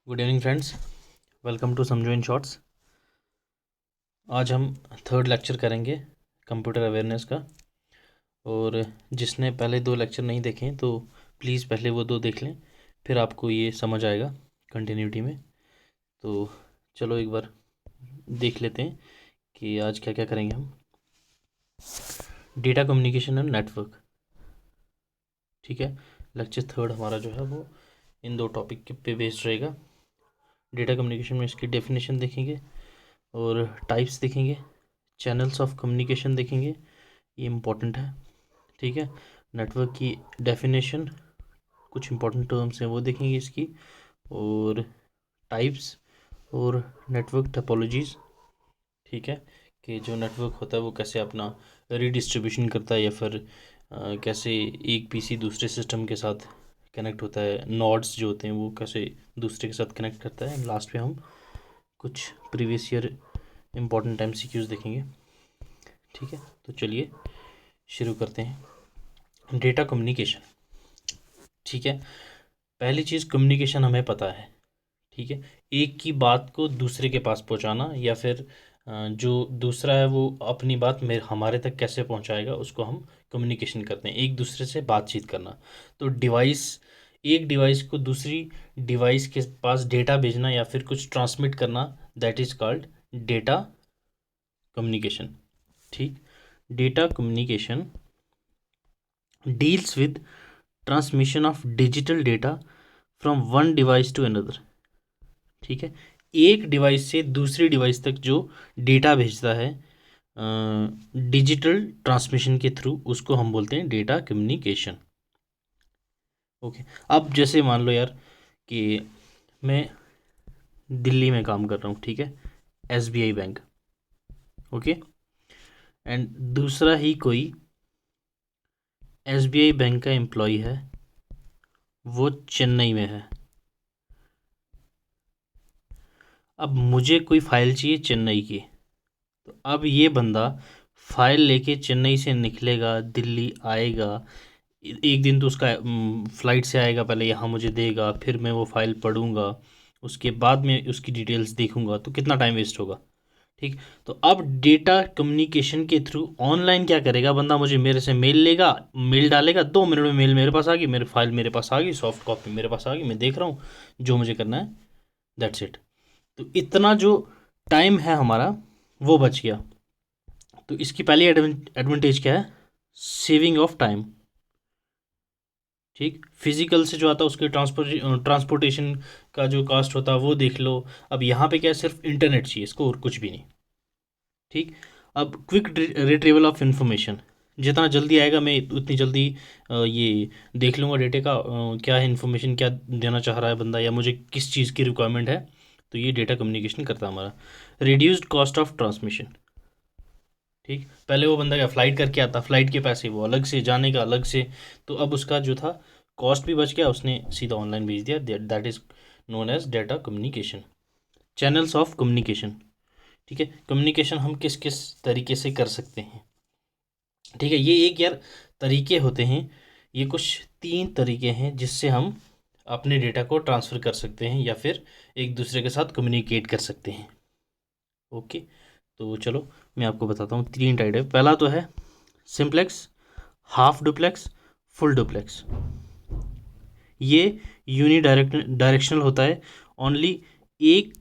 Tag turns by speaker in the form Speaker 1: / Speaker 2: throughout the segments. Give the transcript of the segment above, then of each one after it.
Speaker 1: Good evening friends, welcome to Samjho in shorts. आज हम third lecture करेंगे कंप्यूटर अवेयरनेस का। और जिसने पहले दो लेक्चर नहीं देखे तो प्लीज़ पहले वो दो देख लें, फिर आपको ये समझ आएगा कंटिन्यूटी में। तो चलो एक बार देख लेते हैं कि आज क्या क्या करेंगे हम। डेटा कम्युनिकेशन एंड नेटवर्क, ठीक है। लेक्चर थर्ड हमारा जो है वो इन दो टॉपिक पे बेस्ड रहेगा। डेटा कम्युनिकेशन में इसकी डेफिनेशन देखेंगे और टाइप्स देखेंगे, चैनल्स ऑफ कम्युनिकेशन देखेंगे, ये इम्पोर्टेंट है, ठीक है। नेटवर्क की डेफिनेशन, कुछ इंपॉर्टेंट टर्म्स हैं वो देखेंगे इसकी, और टाइप्स और नेटवर्क टोपोलॉजीज़, ठीक है। कि जो नेटवर्क होता है वो कैसे अपना रीडिस्ट्रीब्यूशन करता है या फिर कैसे एक पीसी दूसरे सिस्टम के साथ कनेक्ट होता है, नोड्स जो होते हैं वो कैसे दूसरे के साथ कनेक्ट करता है। लास्ट में हम कुछ प्रीवियस ईयर इम्पोर्टेंट MCQs देखेंगे, ठीक है। तो चलिए शुरू करते हैं। डेटा कम्युनिकेशन, ठीक है। पहली चीज़ कम्युनिकेशन हमें पता है, ठीक है। एक की बात को दूसरे के पास पहुंचाना या फिर जो दूसरा है वो अपनी बात मेरे हमारे तक कैसे पहुंचाएगा उसको हम कम्युनिकेशन करते हैं, एक दूसरे से बातचीत करना। तो एक डिवाइस को दूसरी डिवाइस के पास डेटा भेजना या फिर कुछ ट्रांसमिट करना, that is called data communication, ठीक। Data communication deals with transmission of digital data from one device to another, ठीक है। एक डिवाइस से दूसरी डिवाइस तक जो डेटा भेजता है डिजिटल ट्रांसमिशन के थ्रू, उसको हम बोलते हैं डेटा कम्युनिकेशन। ओके, अब जैसे मान लो यार कि मैं दिल्ली में काम कर रहा हूँ, ठीक है, SBI बैंक, ओके। एंड दूसरा ही कोई SBI बैंक का एम्प्लॉय है, वो चेन्नई में है। अब मुझे कोई फ़ाइल चाहिए चेन्नई की, तो अब ये बंदा फाइल लेके चेन्नई से निकलेगा, दिल्ली आएगा। एक दिन तो उसका फ़्लाइट से आएगा, पहले यहाँ मुझे देगा, फिर मैं वो फाइल पढ़ूंगा, उसके बाद में उसकी डिटेल्स देखूंगा, तो कितना टाइम वेस्ट होगा, ठीक। तो अब डेटा कम्युनिकेशन के थ्रू ऑनलाइन क्या करेगा बंदा, मुझे मेरे से मेल लेगा, मेल डालेगा, 2 मिनट में मेल मेरे पास आ गई, मेरे फाइल मेरे पास आ गई, सॉफ्ट कॉपी मेरे पास आ गई, मैं देख रहा हूँ जो मुझे करना है, दैट्स इट। तो इतना जो टाइम है हमारा वो बच गया। तो इसकी पहली एडवांटेज क्या है, सेविंग ऑफ टाइम, ठीक। फिजिकल से जो आता है उसके ट्रांसपोर्टेशन का जो कास्ट होता है वो देख लो। अब यहाँ पे क्या है, सिर्फ इंटरनेट चाहिए इसको और कुछ भी नहीं, ठीक। अब क्विक रिट्रीवल ऑफ इंफॉर्मेशन, जितना जल्दी आएगा मैं उतनी जल्दी ये देख लूँगा डेटे का क्या है, इन्फॉर्मेशन क्या देना चाह रहा है बंदा या मुझे किस चीज़ की रिक्वायरमेंट है। तो ये डेटा कम्युनिकेशन करता है हमारा। रिड्यूस्ड कॉस्ट ऑफ ट्रांसमिशन, ठीक। पहले वो बंदा क्या फ़्लाइट करके आता, फ़्लाइट के पैसे वो अलग से, जाने का अलग से, तो अब उसका जो था कॉस्ट भी बच गया, उसने सीधा ऑनलाइन भेज दिया, that is known as data communication. Channels of communication, ठीक है। कम्युनिकेशन हम किस किस तरीके से कर सकते हैं, ठीक है। ये एक यार तरीके होते हैं, ये कुछ 3 तरीके हैं जिससे हम अपने डेटा को ट्रांसफ़र कर सकते हैं या फिर एक दूसरे के साथ कम्युनिकेट कर सकते हैं, ओके। तो चलो मैं आपको बताता हूँ 3 टाइप है। पहला तो है simplex, half duplex, full duplex. ये यूनी डायरेक्शनल होता है, ओनली एक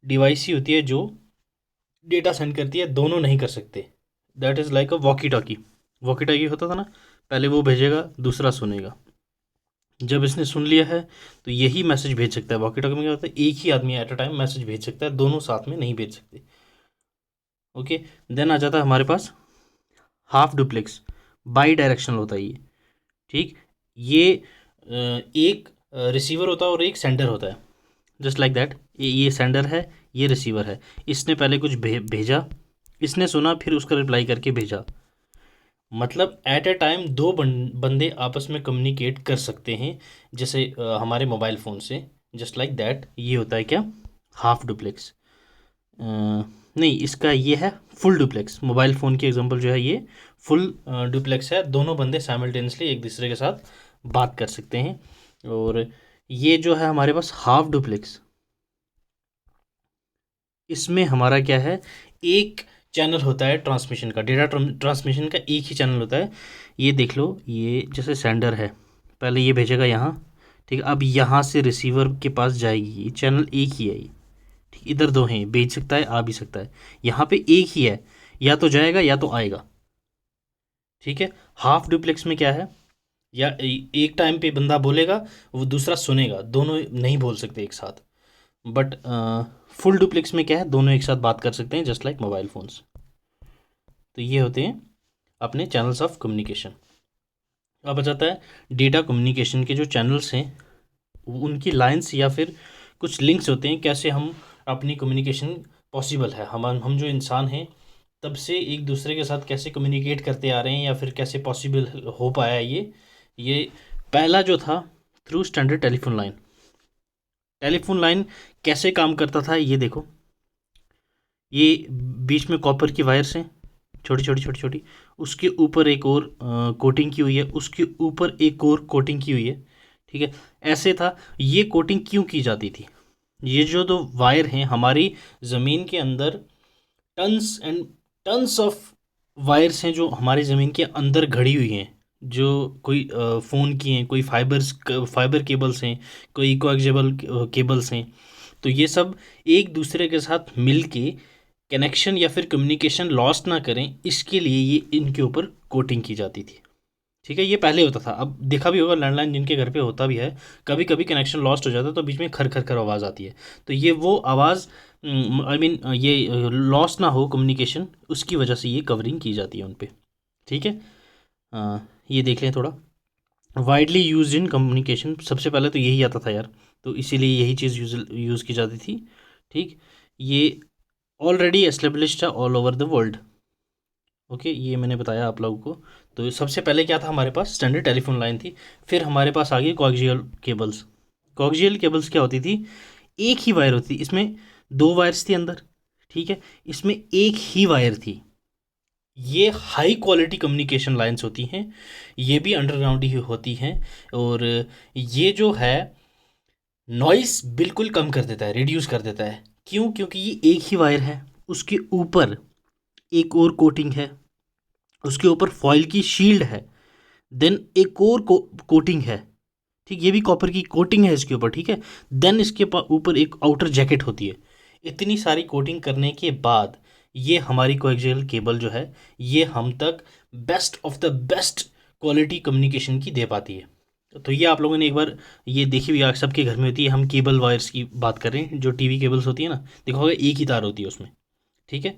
Speaker 1: डिवाइस ही होती है जो डेटा सेंड करती है, दोनों नहीं कर सकते। That is like a walkie talkie. Walkie talkie होता था ना, पहले वो भेजेगा, दूसरा सुनेगा, जब इसने सुन लिया है तो यही मैसेज भेज सकता है। वॉकी टॉकी में क्या होता है, एक ही आदमी एट अ टाइम मैसेज भेज सकता है, दोनों साथ में नहीं भेज सकते, ओके। देन आ जाता है हमारे पास हाफ डुप्लेक्स, बाई डायरेक्शनल होता है ये, ठीक। ये एक रिसीवर होता है और एक सेंडर होता है, जस्ट लाइक दैट। ये सेंडर है, ये रिसीवर है। इसने पहले कुछ भेजा, इसने सुना, फिर उसका रिप्लाई करके भेजा। मतलब एट ए टाइम दो बंदे आपस में कम्युनिकेट कर सकते हैं, जैसे हमारे मोबाइल फ़ोन से, जस्ट लाइक दैट। ये होता है क्या, हाफ डुप्लेक्स। नहीं, इसका ये है फुल डुप्लेक्स। मोबाइल फ़ोन की एग्जांपल जो है ये फुल डुप्लेक्स है, दोनों बंदे साइमल्टेनियसली एक दूसरे के साथ बात कर सकते हैं। और ये जो है हमारे पास हाफ डुप्लेक्स, इसमें हमारा क्या है, एक चैनल होता है ट्रांसमिशन का, डेटा ट्रांसमिशन का एक ही चैनल होता है। ये देख लो, ये जैसे सेंडर है, पहले ये भेजेगा यहाँ, ठीक है, अब यहाँ से रिसीवर के पास जाएगी, ये चैनल एक ही है ये, ठीक, इधर दो हैं, भेज सकता है आ भी सकता है, यहाँ पे एक ही है, या तो जाएगा या तो आएगा, ठीक है। हाफ डुप्लेक्स में क्या है, या एक टाइम पे बंदा बोलेगा, वो दूसरा सुनेगा, दोनों नहीं बोल सकते एक साथ। बट फुल डुप्लेक्स में क्या है, दोनों एक साथ बात कर सकते हैं, जस्ट लाइक मोबाइल फ़ोन्स। तो ये होते हैं अपने चैनल्स ऑफ कम्युनिकेशन। अब आ जाता है डेटा कम्युनिकेशन के जो चैनल्स हैं, उनकी लाइंस या फिर कुछ लिंक्स होते हैं, कैसे हम अपनी कम्युनिकेशन पॉसिबल है, हम जो इंसान हैं तब से एक दूसरे के साथ कैसे कम्युनिकेट करते आ रहे हैं, या फिर कैसे पॉसिबल हो पाया ये पहला जो था, through standard telephone line. Telephone line कैसे काम करता था, ये देखो, ये बीच में कॉपर की वायर्स हैं, छोटी छोटी छोटी छोटी, उसके ऊपर एक और कोटिंग की हुई है, उसके ऊपर एक और कोटिंग की हुई है, ठीक है। ऐसे था, ये कोटिंग क्यों की जाती थी, ये जो दो वायर हैं हमारी ज़मीन के अंदर, tons and tons of wires हैं जो हमारी ज़मीन के अंदर घड़ी हुई हैं, जो कोई फ़ोन की हैं, कोई फाइबर केबल्स हैं, कोई कोएक्सियल केबल्स हैं। तो ये सब एक दूसरे के साथ मिल के कनेक्शन या फिर कम्युनिकेशन लॉस्ट ना करें, इसके लिए ये इनके ऊपर कोटिंग की जाती थी, ठीक है। ये पहले होता था, अब देखा भी होगा लैंडलाइन जिनके घर पे होता भी है, कभी कभी कनेक्शन लॉस्ट हो जाता है तो बीच में खर खर खर आवाज़ आती है, तो ये वो आवाज़, आई मीन ये लॉस ना हो कम्युनिकेशन, उसकी वजह से ये कवरिंग की जाती है उन पे, ठीक है। ये देख लें थोड़ा, वाइडली यूज इन कम्युनिकेशन, सबसे पहले तो यही आता था यार, तो इसीलिए यही चीज़ यूज़ की जाती थी, ठीक। ये ऑलरेडी एस्टेब्लिश्ड है all over the world, okay, ये मैंने बताया आप लोगों को। तो सबसे पहले क्या था, हमारे पास स्टैंडर्ड टेलीफोन लाइन थी, फिर हमारे पास आ गई कोएक्सियल केबल्स। कोएक्सियल केबल्स क्या होती थी, एक ही वायर होती थी, इसमें दो वायर्स थी अंदर, ठीक है, इसमें एक ही वायर थी। ये हाई क्वालिटी कम्युनिकेशन लाइंस होती हैं, ये भी अंडरग्राउंड ही होती हैं, और ये जो है नॉइस बिल्कुल कम कर देता है, रिड्यूस कर देता है। क्यों, क्योंकि ये एक ही वायर है, उसके ऊपर एक और कोटिंग है, उसके ऊपर फॉइल की शील्ड है, देन एक और कोटिंग है, ठीक, ये भी कॉपर की कोटिंग है इसके ऊपर, ठीक है। देन इसके ऊपर एक आउटर जैकेट होती है। इतनी सारी कोटिंग करने के बाद ये हमारी कोएक्सियल केबल जो है, ये हम तक best of the best quality communication की दे पाती है। तो ये आप लोगों ने एक बार ये देखी हुई, सबके घर में होती है, हम केबल वायर्स की बात कर रहे हैं, जो टीवी केबल्स होती है ना, देखा होगा एक ही तार होती है उसमें, ठीक है।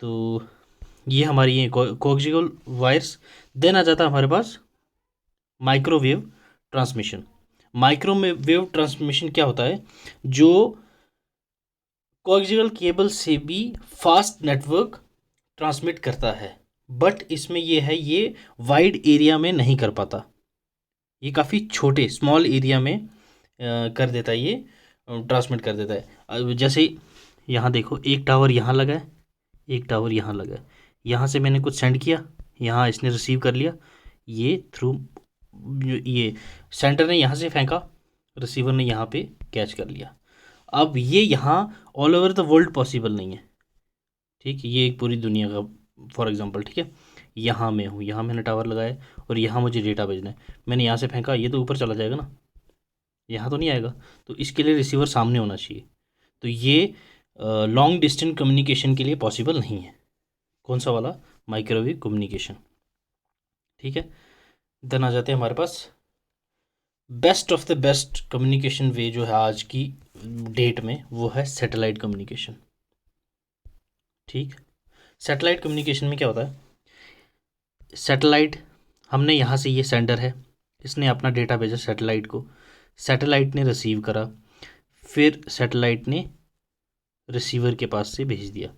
Speaker 1: तो ये हमारी ये कोएक्सियल वायर्स। देन आ जाता है हमारे पास माइक्रोवेव ट्रांसमिशन। माइक्रोवेव ट्रांसमिशन क्या होता है, जो कोएक्सियल केबल से भी फास्ट नेटवर्क ट्रांसमिट करता है, बट इसमें ये है, ये वाइड एरिया में नहीं कर पाता, ये काफ़ी छोटे स्मॉल एरिया में कर देता है, ये ट्रांसमिट कर देता है। जैसे यहाँ देखो, एक टावर यहाँ लगा है, एक टावर यहाँ लगा है, यहाँ से मैंने कुछ सेंड किया, यहाँ इसने रिसीव कर लिया, ये थ्रू ये सेंटर ने यहाँ से फेंका, रिसीवर ने यहाँ पे कैच कर लिया। अब ये यहाँ all over the world possible नहीं है, ठीक, ये एक पूरी दुनिया का फॉर एग्जांपल, ठीक है। यहाँ मैं हूँ, यहाँ मैंने टावर लगाया और यहाँ मुझे डेटा भेजना है, मैंने यहाँ से फेंका, ये तो ऊपर चला जाएगा ना, यहाँ तो नहीं आएगा, तो इसके लिए रिसीवर सामने होना चाहिए। तो ये लॉन्ग डिस्टेंस कम्युनिकेशन के लिए पॉसिबल नहीं है। कौन सा वाला, माइक्रोवेव कम्युनिकेशन, ठीक है। देन आ जाते हैं हमारे पास best of the best communication way जो है आज की डेट में, वो है सैटेलाइट कम्युनिकेशन, ठीक। सैटेलाइट कम्युनिकेशन में क्या होता है, सैटेलाइट, हमने यहाँ से, ये सेंडर है, इसने अपना डेटा भेजा सैटेलाइट को, सैटेलाइट ने रिसीव करा, फिर सैटेलाइट ने रिसीवर के पास से भेज दिया।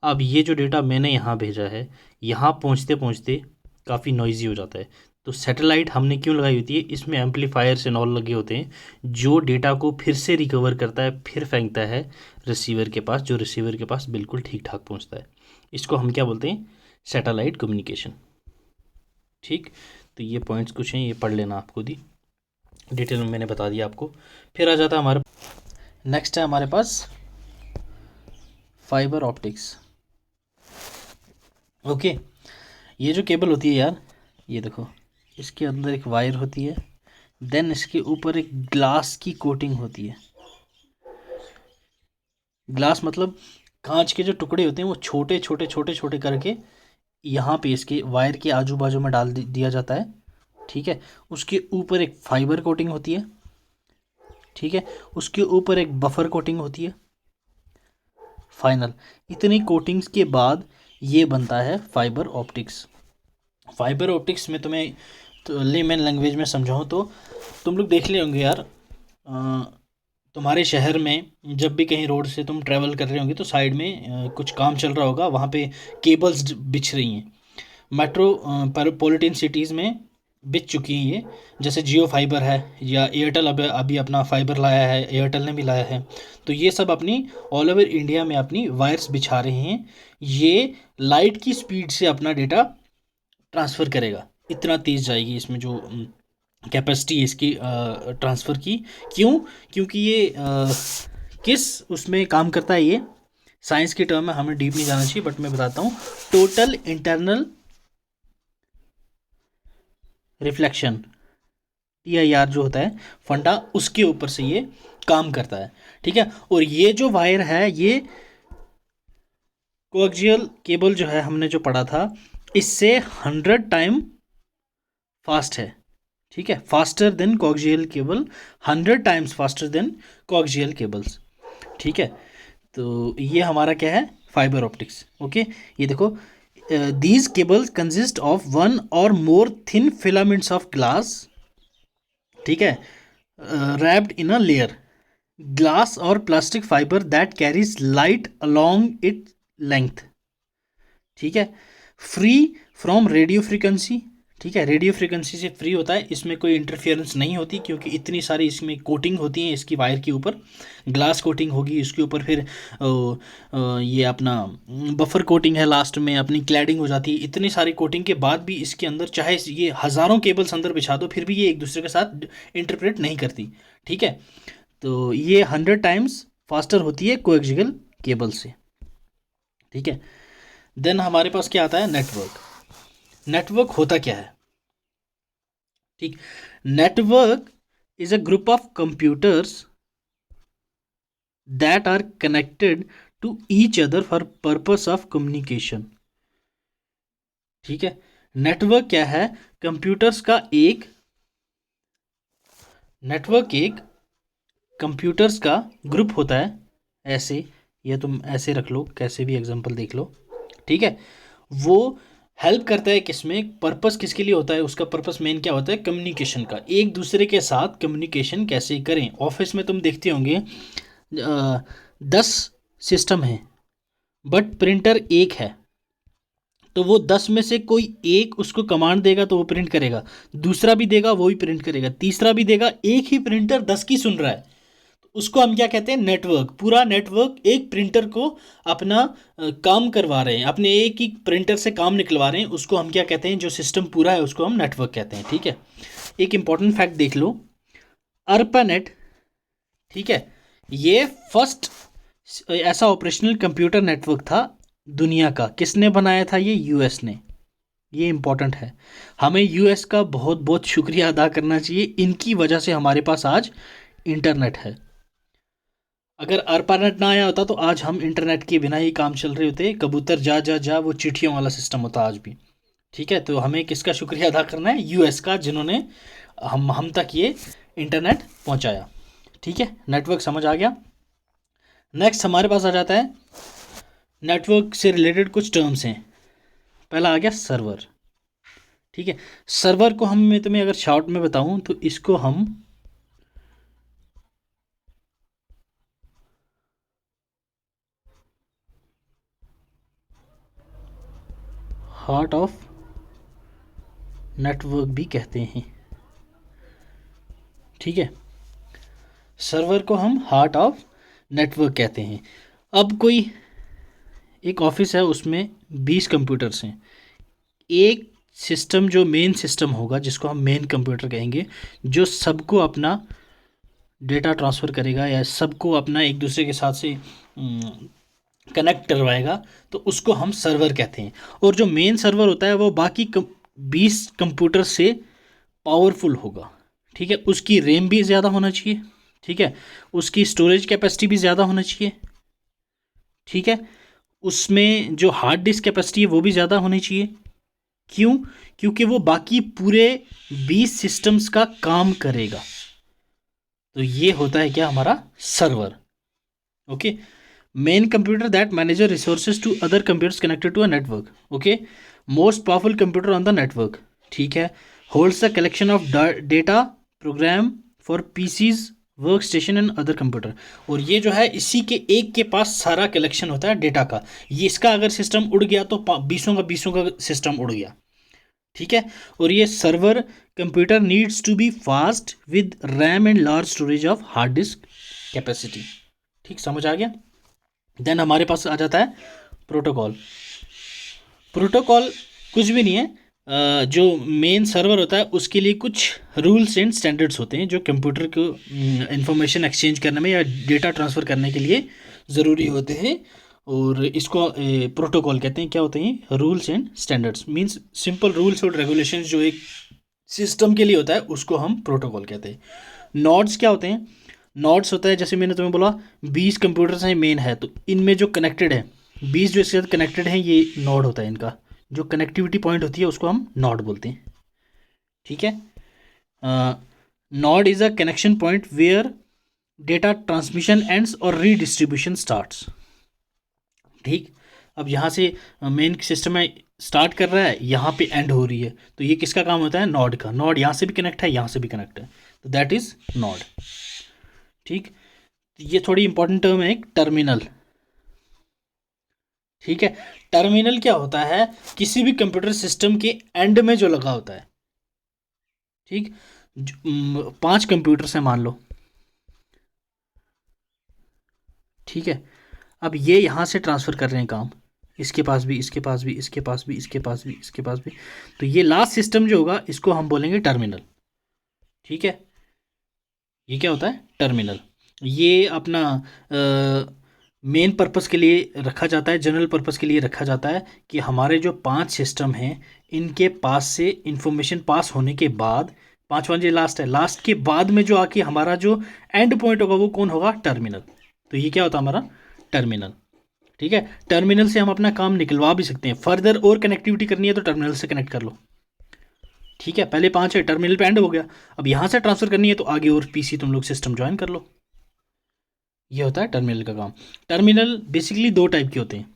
Speaker 1: अब ये जो डेटा मैंने यहाँ भेजा है, यहाँ पहुँचते पहुँचते काफ़ी नॉइजी हो जाता है, तो सैटेलाइट हमने क्यों लगाई होती है, इसमें एम्पलीफायर्स एंड ऑल लगे होते हैं, जो डेटा को फिर से रिकवर करता है, फिर फेंकता है रिसीवर के पास, जो रिसीवर के पास बिल्कुल ठीक ठाक पहुँचता है। इसको हम क्या बोलते हैं, सैटेलाइट कम्युनिकेशन, ठीक। तो ये पॉइंट्स कुछ हैं, ये पढ़ लेना आप खुद ही, डिटेल में मैंने बता दिया आपको। फिर आ जाता है हमारे नेक्स्ट है हमारे पास फाइबर ऑप्टिक्स। ओके, ये जो केबल होती है यार, ये देखो, इसके अंदर एक वायर होती है, देन इसके ऊपर एक ग्लास की कोटिंग होती है। ग्लास मतलब कांच के जो टुकड़े होते हैं वो छोटे छोटे छोटे छोटे करके यहाँ पे इसके वायर के आजू बाजू में डाल दिया जाता है। ठीक है, उसके ऊपर एक फाइबर कोटिंग होती है। ठीक है, उसके ऊपर एक बफर कोटिंग होती है। फाइनल, इतनी कोटिंग्स के बाद ये बनता है फाइबर ऑप्टिक्स। फाइबर ऑप्टिक्स में तुम्हें तो लेमैन लैंग्वेज में समझाऊँ तो तुम लोग देख ले होंगे यार, तुम्हारे शहर में जब भी कहीं रोड से तुम ट्रैवल कर रहे होंगे तो साइड में कुछ काम चल रहा होगा, वहाँ पे केबल्स बिछ रही हैं। मेट्रो पॉलिटिन सिटीज़ में बिछ चुकी हैं ये, जैसे जियो फाइबर है या एयरटेल अब अभी अपना फाइबर लाया है, एयरटेल ने भी लाया है। तो ये सब अपनी ऑल ओवर इंडिया में अपनी वायर्स बिछा रहे हैं। ये लाइट की स्पीड से अपना डेटा ट्रांसफ़र करेगा, इतना तेज़ जाएगी इसमें जो कैपेसिटी है इसकी ट्रांसफ़र की। क्यों? क्योंकि ये किस उसमें काम करता है, ये साइंस की टर्म में हमें डीप नहीं जाना चाहिए, बट मैं बताता हूँ। टोटल इंटरनल रिफ्लेक्शन, TIR जो होता है फंडा, उसके ऊपर से ये काम करता है। ठीक है, और ये जो वायर है, ये कोएक्सियल केबल जो है हमने जो पढ़ा था, इससे 100 टाइम फास्ट है। ठीक है, faster than coaxial cable, 100 times faster than coaxial cables. ठीक है, तो ये हमारा क्या है, फाइबर ऑप्टिक्स। ओके, ये देखो, these cables consist of one or more thin filaments of glass. ठीक है, wrapped in a layer glass or plastic fibre that carries light along it length. ठीक है, फ्री फ्रॉम रेडियो फ्रीक्वेंसी। ठीक है, radio frequency से free होता है, इसमें कोई इंटरफेरेंस नहीं होती, क्योंकि इतनी सारी इसमें कोटिंग होती है इसकी वायर के ऊपर। ग्लास कोटिंग होगी, इसके ऊपर फिर ये अपना बफर कोटिंग है, लास्ट में अपनी क्लैडिंग हो जाती है। इतनी सारी कोटिंग के बाद भी इसके अंदर चाहे ये हज़ारों केबल्स अंदर बिछा दो, फिर भी ये एक दूसरे के साथ इंटरप्रेट नहीं करती। ठीक है, तो ये 100 टाइम्स फास्टर होती है कोएक्सियल केबल से। ठीक है, देन हमारे पास क्या आता है, नेटवर्क। नेटवर्क होता क्या है? ठीक, network is a group of computers that are connected to each other for purpose of communication. ठीक है, नेटवर्क क्या है, कंप्यूटर्स का एक नेटवर्क, एक कंप्यूटर्स का ग्रुप होता है, ऐसे, या तुम ऐसे रख लो, कैसे भी एग्जांपल देख लो। ठीक है, वो हेल्प करता है किसमें, पर्पस किसके लिए होता है, उसका पर्पस मेन क्या होता है, कम्युनिकेशन का। एक दूसरे के साथ कम्युनिकेशन कैसे करें। ऑफिस में तुम देखते होंगे 10 सिस्टम हैं बट प्रिंटर एक है, तो वो 10 में से कोई एक उसको कमांड देगा तो वो प्रिंट करेगा, दूसरा भी देगा वो भी प्रिंट करेगा, तीसरा भी देगा। एक ही प्रिंटर 10 की सुन रहा है, उसको हम क्या कहते हैं, नेटवर्क। पूरा नेटवर्क एक प्रिंटर को अपना काम करवा रहे हैं, अपने एक ही प्रिंटर से काम निकलवा रहे हैं, उसको हम क्या कहते हैं, जो सिस्टम पूरा है उसको हम नेटवर्क कहते हैं। ठीक है, एक इंपॉर्टेंट फैक्ट देख लो, ARPANET, ठीक है, ये फर्स्ट ऐसा ऑपरेशनल कंप्यूटर नेटवर्क था दुनिया का। किसने बनाया था ये, US ने। ये इंपॉर्टेंट है, हमें US का बहुत बहुत शुक्रिया अदा करना चाहिए, इनकी वजह से हमारे पास आज इंटरनेट है। अगर ARPANET ना आया होता तो आज हम इंटरनेट के बिना ही काम चल रहे होते, कबूतर जा जा जा, वो चिट्ठियों वाला सिस्टम होता आज भी। ठीक है, तो हमें किसका शुक्रिया अदा करना है, US का, जिन्होंने हम तक ये इंटरनेट पहुंचाया। ठीक है, नेटवर्क समझ आ गया। नेक्स्ट हमारे पास आ जाता है, नेटवर्क से रिलेटेड कुछ टर्म्स हैं। पहला आ गया सर्वर। ठीक है, सर्वर को मैं तुम्हें अगर शॉर्ट में बताऊं तो इसको हम हार्ट ऑफ नेटवर्क भी कहते हैं। ठीक है, सर्वर को हम हार्ट ऑफ नेटवर्क कहते हैं। अब कोई एक ऑफिस है, उसमें 20 कंप्यूटर्स हैं। एक सिस्टम जो मेन सिस्टम होगा, जिसको हम मेन कंप्यूटर कहेंगे, जो सबको अपना डेटा ट्रांसफ़र करेगा या सबको अपना एक दूसरे के साथ से कनेक्ट करवाएगा तो उसको हम सर्वर कहते हैं। और जो मेन सर्वर होता है वो बाकी 20 कंप्यूटर से पावरफुल होगा, ठीक है। उसकी रैम भी ज़्यादा होना चाहिए, ठीक है। उसकी स्टोरेज कैपेसिटी भी ज़्यादा होना चाहिए, ठीक है। उसमें जो हार्ड डिस्क कैपेसिटी है वो भी ज़्यादा होनी चाहिए। क्यों? क्योंकि वो बाकी पूरे 20 सिस्टम्स का काम करेगा। तो ये होता है क्या, हमारा server. Okay. Main computer that manager resources to other computers connected to a network. Okay. Most powerful computer on the network, ठीक है। Holds the collection of data program for PCs work station and other computer. और ये जो है इसी के एक के पास सारा कलेक्शन होता है डेटा का। ये इसका अगर सिस्टम उड़ गया तो 20 का सिस्टम उड़ गया, ठीक है। और ये server computer needs to be fast with RAM and large storage of hard disk capacity. ठीक, समझ आ गया। देन हमारे पास आ जाता है प्रोटोकॉल। प्रोटोकॉल कुछ भी नहीं है, जो मेन सर्वर होता है उसके लिए कुछ रूल्स एंड स्टैंडर्ड्स होते हैं जो कंप्यूटर को इंफॉर्मेशन एक्सचेंज करने में या डेटा ट्रांसफ़र करने के लिए ज़रूरी होते हैं। और इसको प्रोटोकॉल कहते हैं। क्या होते हैं? Rules and standards. Means simple rules और रेगुलेशंस जो एक सिस्टम के लिए होता है उसको हम प्रोटोकॉल कहते हैं। नोड्स क्या होते हैं? नोड्स होता है, जैसे मैंने तुम्हें बोला 20 कंप्यूटर्स हैं मेन है, तो इनमें जो कनेक्टेड है 20 जो इसके साथ कनेक्टेड हैं ये नोड होता है। इनका जो कनेक्टिविटी पॉइंट होती है उसको हम नोड बोलते हैं, ठीक है। Node is a connection point where data transmission ends और रीडिस्ट्रीब्यूशन स्टार्ट्स। ठीक, अब यहाँ से मेन सिस्टम में स्टार्ट कर रहा है, यहाँ पे एंड हो रही है, तो ये किसका काम होता है? नोड का। नोड यहाँ से भी कनेक्ट है, यहाँ से भी कनेक्ट है, तो दैट इज़ नोड। ठीक, ये थोड़ी इंपॉर्टेंट टर्म है, एक टर्मिनल। ठीक है, टर्मिनल क्या होता है? किसी भी कंप्यूटर सिस्टम के एंड में जो लगा होता है। ठीक, 5 कंप्यूटर्स हैं मान लो, ठीक है। अब ये यहाँ से ट्रांसफ़र कर रहे हैं काम, इसके पास भी, इसके पास भी, इसके पास भी, इसके पास भी, इसके पास भी, तो ये लास्ट सिस्टम जो होगा इसको हम बोलेंगे टर्मिनल। ठीक है, ये क्या होता है? टर्मिनल। ये अपना मेन पर्पस के लिए रखा जाता है, जनरल पर्पस के लिए रखा जाता है कि हमारे जो 5 सिस्टम हैं इनके पास से इंफॉर्मेशन पास होने के बाद, 5वां जो लास्ट है, लास्ट के बाद में जो आके हमारा जो एंड पॉइंट होगा वो कौन होगा? टर्मिनल। तो ये क्या होता है? हमारा टर्मिनल। ठीक है, टर्मिनल से हम अपना काम निकलवा भी सकते हैं। फर्दर और कनेक्टिविटी करनी है तो टर्मिनल से कनेक्ट कर लो। ठीक है, पहले 5 है, टर्मिनल पे एंड हो गया, अब यहाँ से ट्रांसफ़र करनी है तो आगे और पीसी तुम लोग सिस्टम ज्वाइन कर लो। ये होता है टर्मिनल का काम। टर्मिनल बेसिकली 2 टाइप के होते हैं,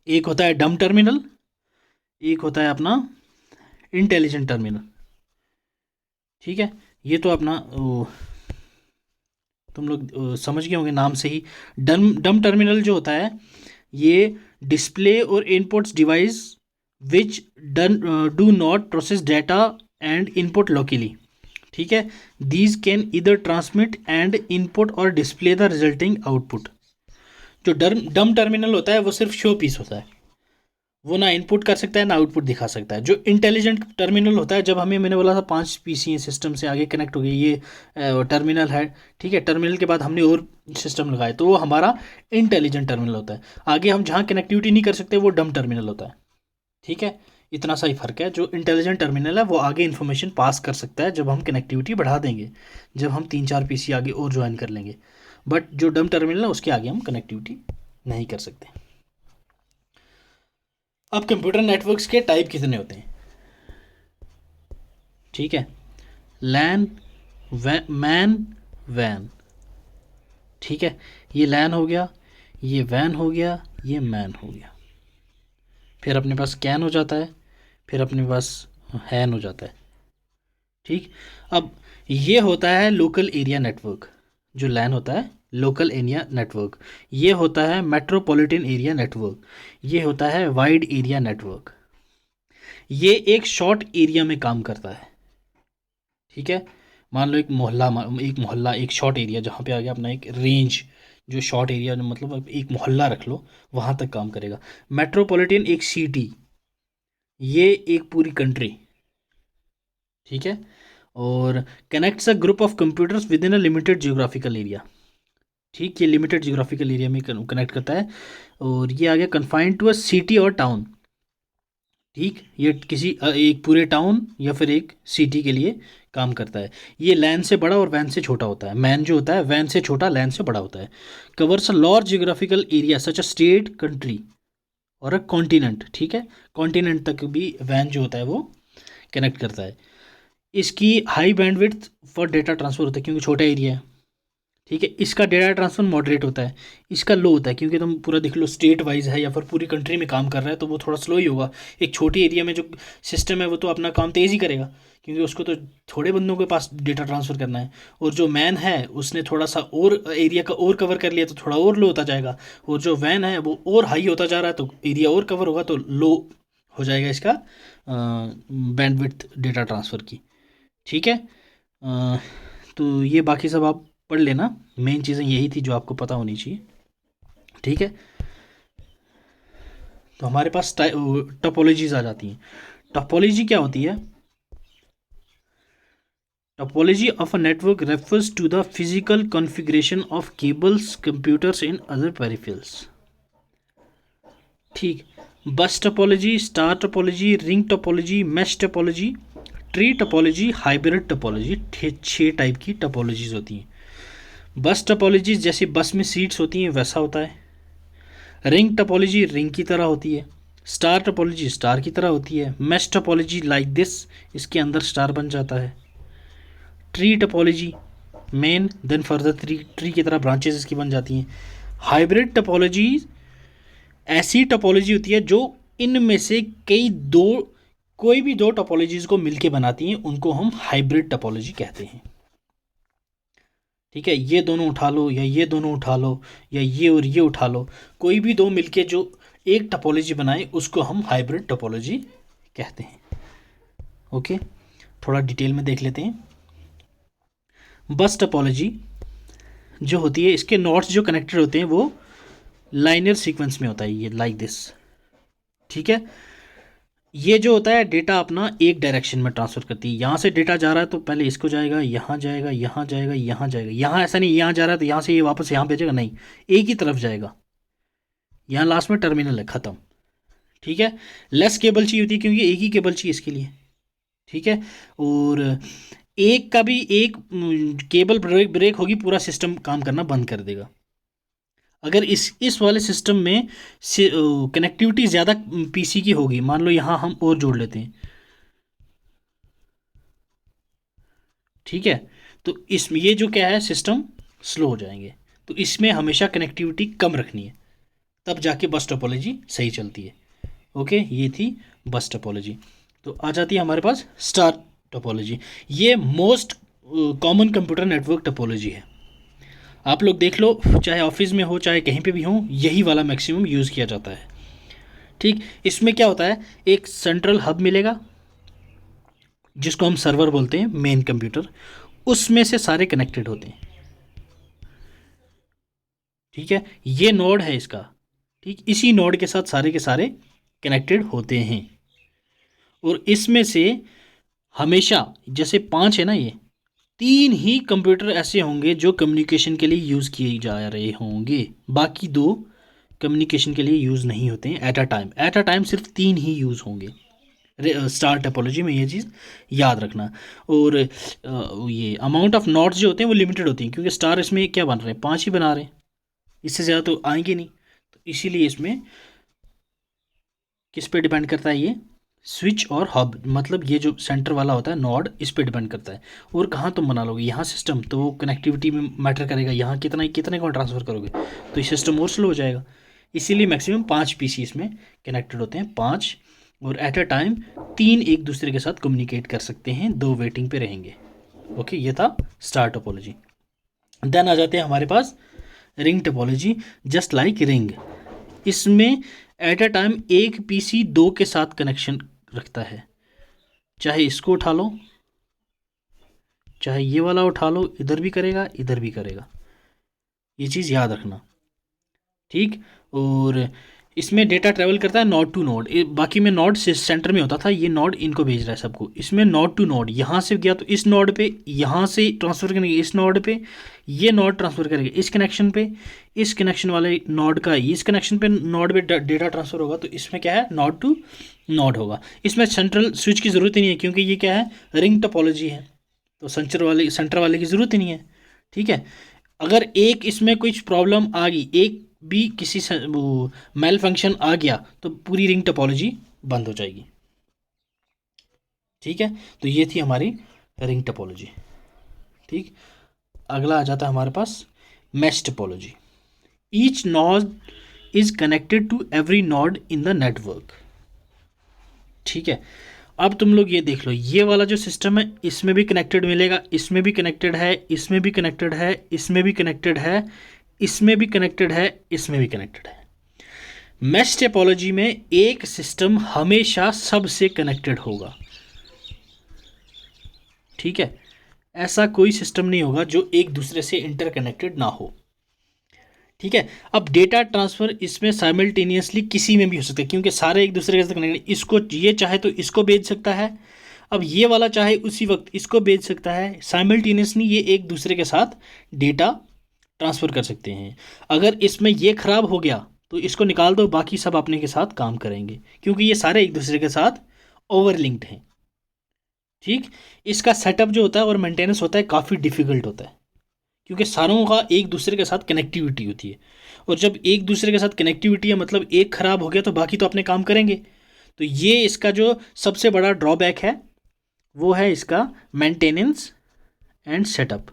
Speaker 1: एक होता है डम टर्मिनल, एक होता है अपना इंटेलिजेंट टर्मिनल। ठीक है, ये तो अपना तुम लोग समझ गए होंगे नाम से ही। डम टर्मिनल जो होता है ये डिस्प्ले और inputs device which do not process data and input locally. ठीक है, दीज कैन इधर ट्रांसमिट एंड इनपुट और डिस्प्ले द रिजल्टिंग आउटपुट। जो डम टर्मिनल होता है वो सिर्फ शो पीस होता है, वो ना इनपुट कर सकता है ना आउटपुट दिखा सकता है। जो इंटेलिजेंट टर्मिनल होता है, जब हमें, मैंने बोला था 5 पीसी सिस्टम से आगे कनेक्ट हो गई, ये टर्मिनल है। ठीक है, टर्मिनल के बाद हमने और सिस्टम लगाए तो वो हमारा इंटेलिजेंट टर्मिनल होता है। आगे हम जहाँ कनेक्टिविटी नहीं कर सकते वो डम टर्मिनल होता है। ठीक है, इतना सा ही फ़र्क है। जो इंटेलिजेंट टर्मिनल है वो आगे इन्फॉर्मेशन पास कर सकता है जब हम कनेक्टिविटी बढ़ा देंगे, जब हम 3-4 पीसी आगे और ज्वाइन कर लेंगे। बट जो डम टर्मिनल है उसके आगे हम कनेक्टिविटी नहीं कर सकते। अब कंप्यूटर नेटवर्क्स के टाइप कितने होते हैं? ठीक है, लैन, मैन, वैन। ठीक है, ये लैन हो गया, ये वैन हो गया, ये मैन हो गया। फिर अपने पास कैन हो जाता है, फिर अपने पास हैन हो जाता है। ठीक, अब ये होता है लोकल एरिया नेटवर्क। जो लैन होता है लोकल एरिया नेटवर्क, ये होता है मेट्रोपॉलिटन एरिया नेटवर्क, ये होता है वाइड एरिया नेटवर्क। ये एक शॉर्ट एरिया में काम करता है। ठीक है, मान लो एक मोहल्ला एक शॉर्ट एरिया, जहाँ पे आ गया अपना एक रेंज, जो शॉर्ट एरिया, मतलब एक मोहल्ला रख लो, वहाँ तक काम करेगा। मेट्रोपॉलिटन एक सिटी, ये एक पूरी कंट्री। ठीक है, और connects a group of computers with in a limited geographical area. ठीक, ये लिमिटेड जियोग्राफिकल एरिया में कनेक्ट करता है। और ये आ गया कन्फाइंड टू अ सिटी और टाउन। ठीक, ये किसी एक पूरे टाउन या फिर एक सिटी के लिए काम करता है। ये लैंड से बड़ा और वैन से छोटा होता है। मैन जो होता है वैन से छोटा, लैंड से बड़ा होता है। Covers a large geographical area such a state, country और अ कॉन्टिनेंट। ठीक है, कॉन्टिनेंट तक भी वैन जो होता है वो कनेक्ट करता है। इसकी high bandwidth for data transfer होता है क्योंकि छोटा एरिया है। ठीक है, इसका डेटा ट्रांसफर मॉडरेट होता है। इसका लो होता है क्योंकि तुम पूरा देख लो स्टेट वाइज है या फिर पूरी कंट्री में काम कर रहा है तो वो थोड़ा स्लो ही होगा। एक छोटी एरिया में जो सिस्टम है वो तो अपना काम तेज़ ही करेगा क्योंकि उसको तो थोड़े बंदों के पास डेटा ट्रांसफ़र करना है। और जो मैन है उसने थोड़ा सा और एरिया का और कवर कर लिया तो थोड़ा और लो होता जाएगा। और जो वैन है वो और हाई होता जा रहा है तो एरिया और कवर होगा तो लो हो जाएगा इसका बैंडविड्थ डेटा ट्रांसफ़र की। ठीक है, तो ये बाकी सब आप पढ़ लेना। मेन चीज़ें यही थी जो आपको पता होनी चाहिए। ठीक है, तो हमारे पास टोपोलॉजीज आ जाती हैं। टोपोलॉजी क्या होती है? Topology of a network refers to the physical configuration of cables, computers in other peripherals. ठीक, bus topology, star topology, ring topology, mesh topology, tree topology, hybrid topology. 6 type की टोपोलॉजीज होती हैं। बस टोपोलॉजी जैसे बस में सीट्स होती हैं वैसा होता है। रिंग टोपोलॉजी रिंग की तरह होती है। स्टार टोपोलॉजी स्टार की तरह होती है। मैश टोपोलॉजी लाइक दिस, इसके अंदर स्टार बन जाता है। ट्री टोपोलॉजी मेन देन फर्दर ट्री की तरह ब्रांचेस इसकी बन जाती हैं। हाइब्रिड टोपोलॉजी ऐसी टोपोलॉजी होती है जो इनमें से कोई भी दो टोपोलॉजीज को मिलके बनाती हैं, उनको हम हाइब्रिड टोपोलॉजी कहते हैं। ठीक है, ये दोनों उठा लो या ये दोनों उठा लो या ये और ये उठा लो, कोई भी दो मिलके जो एक टोपोलॉजी बनाए उसको हम हाइब्रिड टोपोलॉजी कहते हैं। ओके, थोड़ा डिटेल में देख लेते हैं। बस टोपोलॉजी जो होती है इसके नोड्स जो कनेक्टेड होते हैं वो लाइनर सीक्वेंस में होता है, ये लाइक दिस। ठीक है, ये जो होता है डेटा अपना एक डायरेक्शन में ट्रांसफ़र करती है। यहाँ से डेटा जा रहा है तो पहले इसको जाएगा, यहाँ जाएगा, यहाँ जाएगा, यहाँ जाएगा। यहाँ ऐसा नहीं यहाँ जा रहा है तो यहाँ से ये वापस यहाँ भेजेगा, नहीं, एक ही तरफ जाएगा। यहाँ लास्ट में टर्मिनल है, ख़त्म। ठीक है, लेस केबल चाहिए होती है क्योंकि एक ही केबल चाहिए इसके लिए। ठीक है, और एक का भी एक केबल ब्रेक होगी पूरा सिस्टम काम करना बंद कर देगा। अगर इस वाले सिस्टम में कनेक्टिविटी ज़्यादा पीसी की होगी, मान लो यहाँ हम और जोड़ लेते हैं। ठीक है, तो इसमें ये जो क्या है सिस्टम स्लो हो जाएंगे, तो इसमें हमेशा कनेक्टिविटी कम रखनी है, तब जाके बस टोपोलॉजी सही चलती है। ओके, ये थी बस टोपोलॉजी। तो आ जाती है हमारे पास स्टार टोपोलॉजी। ये most common computer network topology है। आप लोग देख लो, चाहे ऑफिस में हो चाहे कहीं पे भी हो, यही वाला मैक्सिमम यूज़ किया जाता है। ठीक, इसमें क्या होता है, एक सेंट्रल हब मिलेगा जिसको हम सर्वर बोलते हैं, मेन कंप्यूटर, उसमें से सारे कनेक्टेड होते हैं। ठीक है, ये नोड है इसका। ठीक, इसी नोड के साथ सारे के सारे कनेक्टेड होते हैं। और इसमें से हमेशा जैसे 5 है ना, ये 3 ही कंप्यूटर ऐसे होंगे जो कम्युनिकेशन के लिए यूज़ किए जा रहे होंगे, बाकी 2 कम्युनिकेशन के लिए यूज़ नहीं होते हैं एट अ टाइम सिर्फ 3 ही यूज़ होंगे। स्टार टोपोलॉजी में ये चीज़ याद रखना। और ये अमाउंट ऑफ नोड्स जो होते हैं वो लिमिटेड होती हैं क्योंकि स्टार इसमें क्या बन रहे हैं, 5 ही बना रहे हैं, इससे ज़्यादा तो आएंगे नहीं। तो इसीलिए इसमें किस पे डिपेंड करता है, ये स्विच और हब, मतलब ये जो सेंटर वाला होता है नोड, इस पे डिपेंड करता है। और कहाँ तुम बना लोगे यहाँ सिस्टम, तो वो कनेक्टिविटी में मैटर करेगा, यहाँ कितने को ट्रांसफ़र करोगे तो ये सिस्टम और स्लो हो जाएगा। इसीलिए मैक्सिमम 5 पीसी इसमें कनेक्टेड होते हैं, 5, और एट अ टाइम 3 एक दूसरे के साथ कम्युनिकेट कर सकते हैं, 2 वेटिंग पे रहेंगे। ओके, ये था स्टार टोपोलॉजी। देन आ जाते हैं हमारे पास ring topology. Just like ring, इसमें एट अ टाइम एक पीसी 2 के साथ कनेक्शन रखता है। चाहे इसको उठा लो, चाहे ये वाला उठा लो, इधर भी करेगा इधर भी करेगा, ये चीज़ याद रखना। ठीक, और इसमें डेटा ट्रैवल करता है नोड टू नोड, बाकी में नोड सेंटर में होता था, ये नोड इनको भेज रहा है सबको। इसमें नोड टू नोड, यहाँ से गया तो इस नोड पे, यहाँ से ट्रांसफ़र करेंगे इस नोड पे, ये नोड ट्रांसफ़र करेंगे इस कनेक्शन पे, इस कनेक्शन वाले नोड का इस कनेक्शन पे नोड पे डेटा ट्रांसफ़र होगा। तो इसमें क्या है, नोड टू नोड होगा। इसमें सेंट्रल स्विच की ज़रूरत ही नहीं है, क्योंकि ये क्या है, रिंग टोपोलॉजी है, तो सेंटर वाले की ज़रूरत ही नहीं है। ठीक है, अगर एक इसमें कुछ प्रॉब्लम आ गई, एक भी किसी से वो मेल फंक्शन आ गया, तो पूरी रिंग टोपोलॉजी बंद हो जाएगी। ठीक है, तो ये थी हमारी रिंग टोपोलॉजी। ठीक, अगला आ जाता है हमारे पास mesh topology. Each node is connected to every node in the network. ठीक है, अब तुम लोग ये देख लो, ये वाला जो सिस्टम है इसमें भी कनेक्टेड मिलेगा, इसमें भी कनेक्टेड है, इसमें भी कनेक्टेड है, इसमें भी कनेक्टेड है, इसमें भी कनेक्टेड है, इसमें भी कनेक्टेड है। मैश टोपोलॉजी में एक सिस्टम हमेशा सबसे कनेक्टेड होगा। ठीक है, ऐसा कोई सिस्टम नहीं होगा जो एक दूसरे से इंटरकनेक्टेड ना हो। ठीक है, अब डेटा ट्रांसफ़र इसमें साइमल्टेनियसली किसी में भी हो सकता है, क्योंकि सारे एक दूसरे के साथ कनेक्टेड। इसको ये चाहे तो इसको भेज सकता है, अब ये वाला चाहे उसी वक्त इसको भेज सकता है। साइमल्टेनियसली ये एक दूसरे के साथ डेटा ट्रांसफ़र कर सकते हैं। अगर इसमें ये ख़राब हो गया तो इसको निकाल दो, बाकी सब अपने के साथ काम करेंगे, क्योंकि ये सारे एक दूसरे के साथ ओवरलिंक्ड हैं। ठीक, इसका सेटअप जो होता है और मेंटेनेंस होता है काफ़ी डिफ़िकल्ट होता है, क्योंकि सारों का एक दूसरे के साथ कनेक्टिविटी होती है, और जब एक दूसरे के साथ कनेक्टिविटी है मतलब एक ख़राब हो गया तो बाकी तो अपने काम करेंगे। तो ये इसका जो सबसे बड़ा ड्रॉबैक है वो है इसका मेंटेनेंस एंड सेटअप।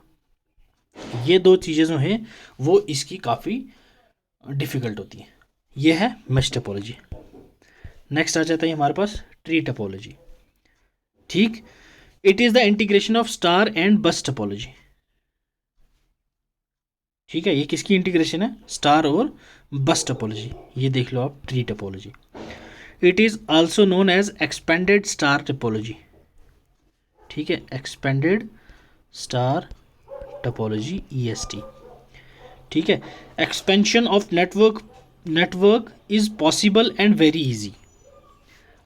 Speaker 1: ये दो चीज़ें जो हैं वो इसकी काफ़ी डिफ़िकल्ट होती है। ये है मैश टोपोलॉजी। नेक्स्ट आ जाता है हमारे पास ट्री टोपोलॉजी। ठीक, it is the integration of star and बस टोपोलॉजी। ठीक है, ये किसकी इंटीग्रेशन है, स्टार और बस टोपोलॉजी। ये देख लो आप, tree topology. It is also known as expanded star topology. ठीक है, एक्सपेंडेड स्टार टोपोलॉजी, EST। ठीक है, expansion of network is possible and very easy.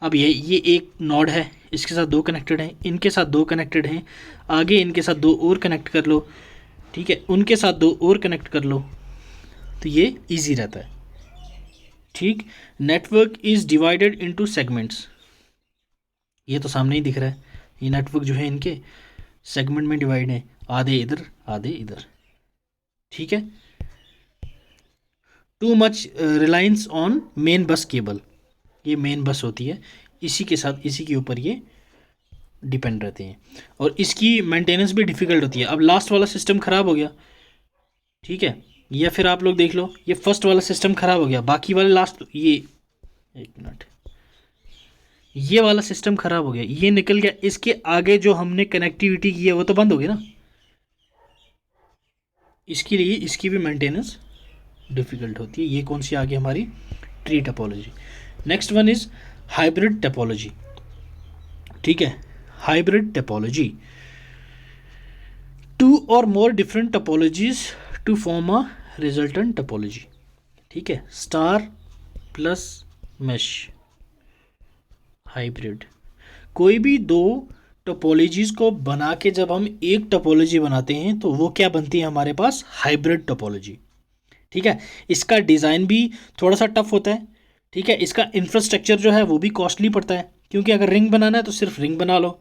Speaker 1: अब ये एक नोड है, इसके साथ दो कनेक्टेड हैं, इनके साथ दो कनेक्टेड हैं, आगे इनके साथ दो और कनेक्ट कर लो। ठीक है, उनके साथ दो और कनेक्ट कर लो, तो ये इजी रहता है। ठीक, network is divided into segments. ये तो सामने ही दिख रहा है, ये नेटवर्क जो है इनके सेगमेंट में डिवाइड है, आधे इधर आधे इधर। ठीक है, too much reliance on main bus cable. ये मेन बस होती है, इसी के साथ इसी के ऊपर ये डिपेंड रहते हैं, और इसकी मेंटेनेंस भी डिफ़िकल्ट होती है। अब लास्ट वाला सिस्टम ख़राब हो गया, ठीक है, या फिर आप लोग देख लो ये फर्स्ट वाला सिस्टम ख़राब हो गया, बाकी वाले लास्ट, ये एक मिनट, ये वाला सिस्टम ख़राब हो गया, ये निकल गया, इसके आगे जो हमने कनेक्टिविटी की है वो तो बंद हो गई ना, इसके लिए इसकी भी मेंटेनेंस डिफ़िकल्ट होती है। ये कौन सी आ गई हमारी, tree topology. Next one is hybrid topology. ठीक है, hybrid topology, two or more different topologies to form a resultant topology. ठीक है, स्टार प्लस मैश हाइब्रिड, कोई भी दो टोपोलॉजीज़ को बना के जब हम एक टोपोलॉजी बनाते हैं तो वो क्या बनती है हमारे पास, हाइब्रिड टोपोलॉजी। ठीक है, इसका डिज़ाइन भी थोड़ा सा टफ होता है। ठीक है, इसका इंफ्रास्ट्रक्चर जो है वो भी कॉस्टली पड़ता है, क्योंकि अगर रिंग बनाना है तो सिर्फ रिंग बना लो,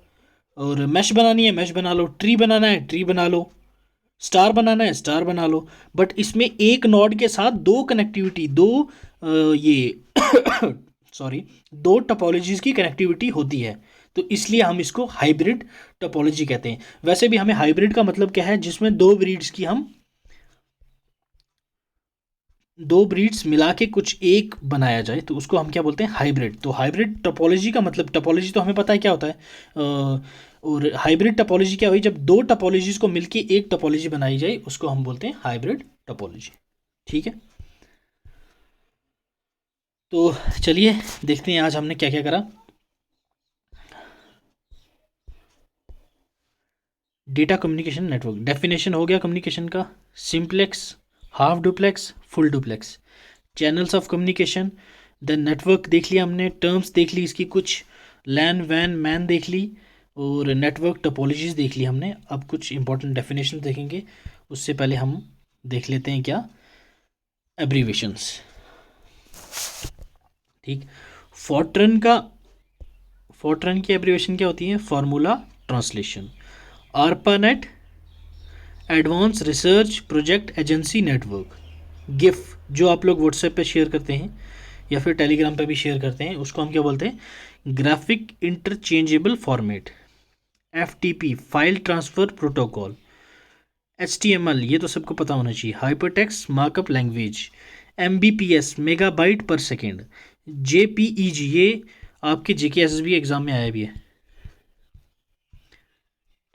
Speaker 1: और मैश बनानी है मैश बना लो, ट्री बनाना है ट्री बना लो, स्टार बनाना है स्टार बना लो। बट इसमें एक नोड के साथ दो कनेक्टिविटी, ये सॉरी, दो टोपोलॉजीज़ की कनेक्टिविटी होती है, तो इसलिए हम इसको हाइब्रिड टोपोलॉजी कहते हैं। वैसे भी हमें हाइब्रिड का मतलब क्या है, जिसमें दो ब्रीड्स मिला के कुछ एक बनाया जाए, तो उसको हम क्या बोलते हैं, हाइब्रिड। तो हाइब्रिड टोपोलॉजी का मतलब, टोपोलॉजी तो हमें पता है क्या होता है, और हाइब्रिड टोपोलॉजी क्या हुई, जब दो टोपोलॉजीज़ को मिलके एक टोपोलॉजी बनाई जाए उसको हम बोलते हैं हाइब्रिड टोपोलॉजी। ठीक है, तो चलिए देखते हैं आज हमने क्या क्या करा। डेटा कम्युनिकेशन नेटवर्क, डेफिनेशन हो गया कम्युनिकेशन का, simplex, half duplex, full duplex, channels of communication, then network देख लिया हमने, टर्म्स देख ली इसकी कुछ, लैन वैन मैन देख ली, और नेटवर्क टोपोलॉजीज देख ली हमने। अब कुछ इंपॉर्टेंट डेफिनेशन देखेंगे, उससे पहले हम देख लेते हैं क्या एब्रीवेशंस। ठीक, फोर्ट्रन की एब्रीवेशन क्या होती है? Formula translation. ARPANET advance research project agency network. GIF जो आप लोग व्हाट्सएप पे शेयर करते हैं या फिर टेलीग्राम पे भी शेयर करते हैं, उसको हम क्या बोलते हैं? Graphic interchangeable format. FTP file transfer protocol. HTML ये तो सबको पता होना चाहिए, hypertext markup language. Mbps megabyte पर सेकेंड। जेपीईजी ये आपके जेकेएसएसबी एग्ज़ाम में आया भी है,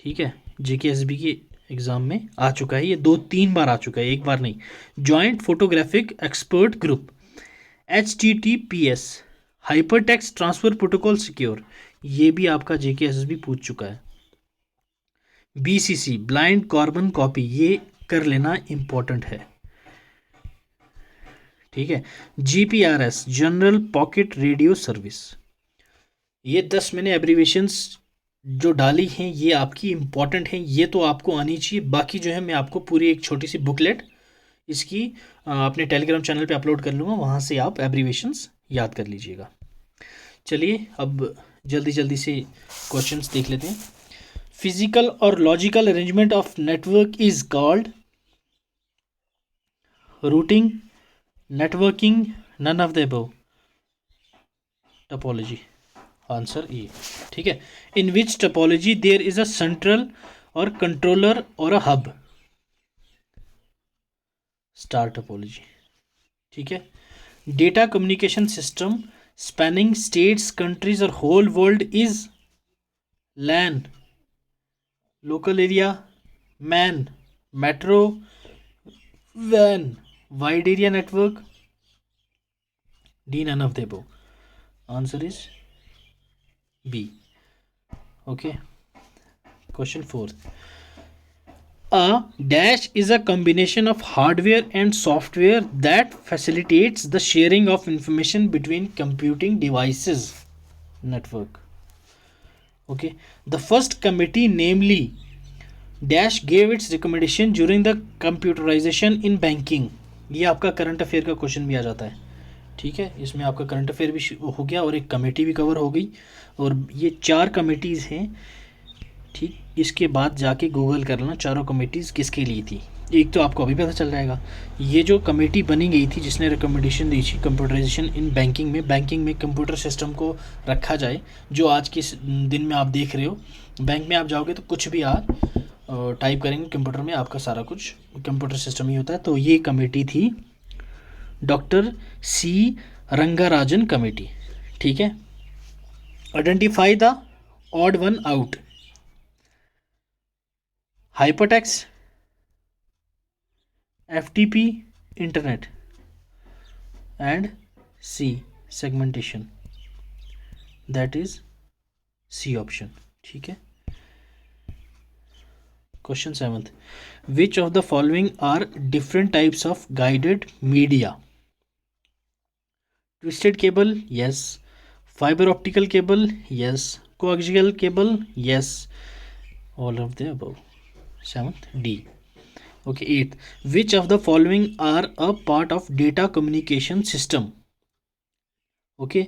Speaker 1: ठीक है, जेकेएसएसबी के एग्ज़ाम में आ चुका है, ये 2-3 बार आ चुका है, एक बार नहीं। Joint photographic expert group. HTTPS hyper text transfer protocol secure, ये भी आपका जेकेएसएसबी पूछ चुका है। BCC ब्लाइंड कार्बन कॉपी, ये कर लेना इम्पोर्टेंट है, ठीक है। GPRS general pocket radio service. ये 10 मैंने एब्रीवेशंस जो डाली हैं ये आपकी इम्पॉर्टेंट हैं, ये तो आपको आनी चाहिए। बाकी जो है मैं आपको पूरी एक छोटी सी बुकलेट इसकी अपने टेलीग्राम चैनल पे अपलोड कर लूँगा, वहाँ से आप एब्रीवेशंस याद कर लीजिएगा। चलिए अब जल्दी जल्दी से क्वेश्चंस देख लेते हैं। Physical or logical arrangement of network is called routing, networking, none of the above. Topology, answer A, ठीक है। In which topology there is a central or controller or a hub? Star topology, ठीक है। Data communication system spanning states countries or whole world is LAN, local area, MAN, metro, वैन, wide area network, D none of the above. Answer is B, okay. Question 4, a dash is a combination of hardware and software that facilitates the sharing of information between computing devices network. Okay, the first committee, namely dash, gave its recommendation during the computerization in banking. ये आपका current affair का question भी आ जाता है, ठीक है, इसमें आपका करंट अफेयर भी हो गया और एक कमेटी भी कवर हो गई, और ये 4 कमेटीज़ हैं, ठीक। इसके बाद जाके गूगल कर लेना चारों कमेटीज़ किसके लिए थी, एक तो आपको अभी पता चल जाएगा। ये जो कमेटी बनी गई थी जिसने रिकमेंडेशन दी थी कंप्यूटराइजेशन इन बैंकिंग में कंप्यूटर सिस्टम को रखा जाए, जो आज के दिन में आप देख रहे हो, बैंक में आप जाओगे तो कुछ भी आप टाइप करेंगे कंप्यूटर में, आपका सारा कुछ कंप्यूटर सिस्टम ही होता है। तो ये कमेटी थी डॉक्टर सी रंगाराजन कमेटी, ठीक है। Identify the odd one out. Hypertext, FTP internet, and C segmentation, that is C option, ठीक है। Question 7, which of the following are different types of guided media? Twisted cable, yes. Fibre optical cable, yes. Coaxial cable, yes. All of the above. 7th D, okay। 8th, which of the following are a part of data communication system? Okay,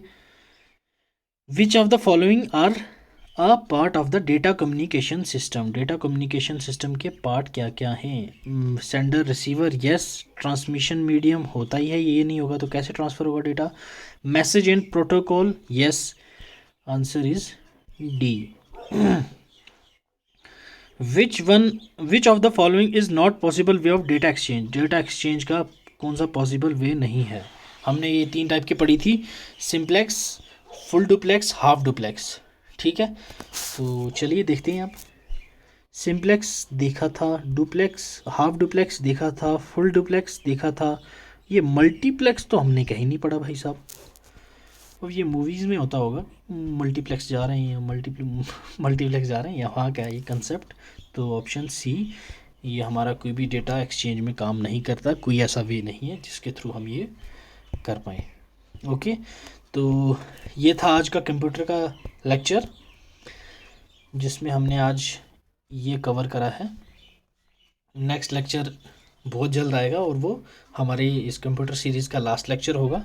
Speaker 1: which of the following are a part of the data communication system? data communication system के part क्या क्या हैं? Sender, receiver, yes. Transmission medium होता ही है, ये नहीं होगा तो कैसे ट्रांसफ़र होगा data? Message and protocol, yes. Answer is D. Which of the following is not possible way of data exchange? Data exchange का कौन सा पॉसिबल वे नहीं है? हमने ये 3 टाइप की पढ़ी थी, simplex, full duplex, half duplex, ठीक है। तो चलिए देखते हैं, आप सिंप्लेक्स देखा था, डुप्लेक्स, हाफ डुप्लेक्स देखा था, फुल डुप्लेक्स देखा था, ये मल्टीप्लेक्स तो हमने कहीं नहीं पढ़ा भाई साहब। अब ये मूवीज़ में होता होगा, मल्टीप्लेक्स जा रहे हैं, मल्टीप्लेक्स जा रहे हैं, यहाँ क्या है ये कंसेप्ट? तो ऑप्शन सी, ये हमारा कोई भी डेटा एक्सचेंज में काम नहीं करता, कोई ऐसा वे नहीं है जिसके थ्रू हम ये कर पाएँ। ओके, तो ये था आज का कंप्यूटर का लेक्चर, जिसमें हमने आज ये कवर करा है। नेक्स्ट लेक्चर बहुत जल्द आएगा और वो हमारे इस कंप्यूटर सीरीज़ का लास्ट लेक्चर होगा।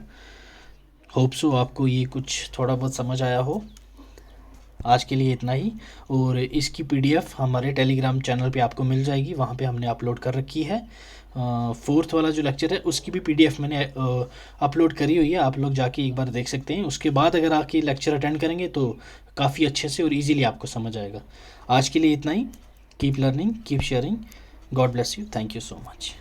Speaker 1: होप सो आपको ये कुछ थोड़ा बहुत समझ आया हो। आज के लिए इतना ही, और इसकी पीडीएफ हमारे टेलीग्राम चैनल पे आपको मिल जाएगी, वहाँ पे हमने अपलोड कर रखी है। फोर्थ वाला जो लेक्चर है उसकी भी पीडीएफ मैंने अपलोड करी हुई है, आप लोग जाके एक बार देख सकते हैं। उसके बाद अगर आके लेक्चर अटेंड करेंगे तो काफ़ी अच्छे से और इजीली आपको समझ आएगा। आज के लिए इतना ही। Keep learning, keep sharing, God bless you, thank you so much.